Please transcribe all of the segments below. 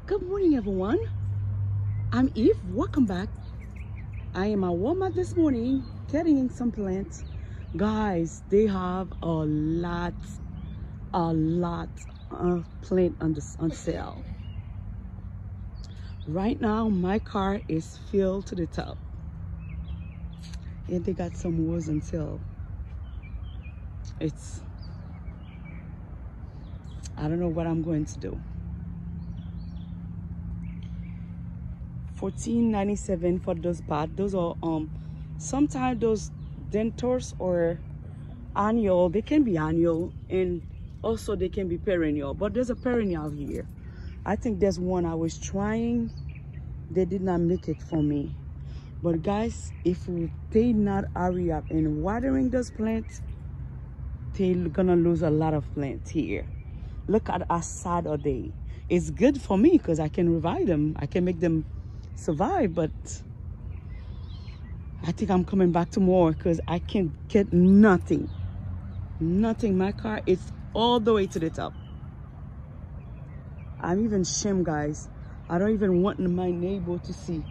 Good morning, everyone. I'm Eve. Welcome back. I am at Walmart this morning getting some plants. Guys, they have a lot of plant on sale. Right now, my car is filled to the top. And they got some more on sale. I don't know what I'm going to do. $14.97 for those pots. Those are sometimes those dentors or annual. They can be annual and also they can be perennial, but there's a perennial here. I think there's one I was trying, they did not make it for me. But guys, if they not hurry up in watering those plants, they're gonna lose a lot of plants here. Look at how sad are they. It's good for me because I can revive them, I can make them survive, but I think I'm coming back to more because I can get nothing. My car is all the way to the top. I'm even ashamed, guys. I don't even want my neighbor to see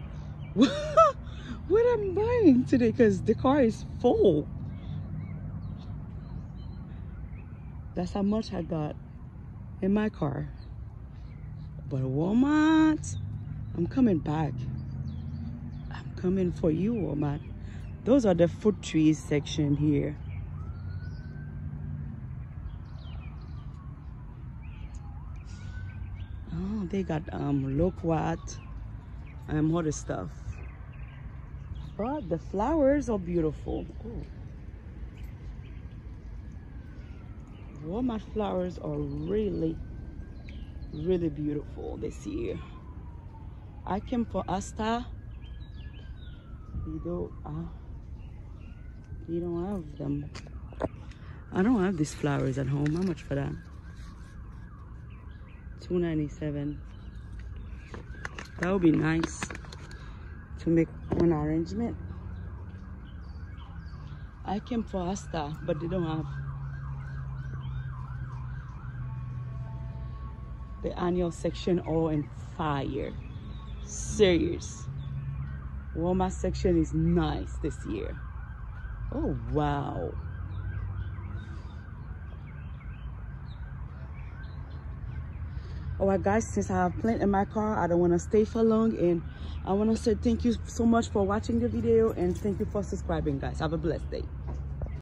what I'm buying today because the car is full. That's how much I got in my car. But Walmart, I'm coming back. I'm coming for you, Walmart. Those are the fruit trees section here. Oh, they got loquat and other stuff. But the flowers are beautiful. Oh. Walmart flowers are really beautiful this year. I came for Asta. You don't have them. I don't have these flowers at home. How much for that? $2.97. That would be nice to make one arrangement. I came for Asta, but they don't have the annual section all in fire. Serious. Walmart section is nice this year. Oh wow. Alright guys, since I have plenty in my car, I don't want to stay for long, and I want to say thank you so much for watching the video and thank you for subscribing, guys. Have a blessed day.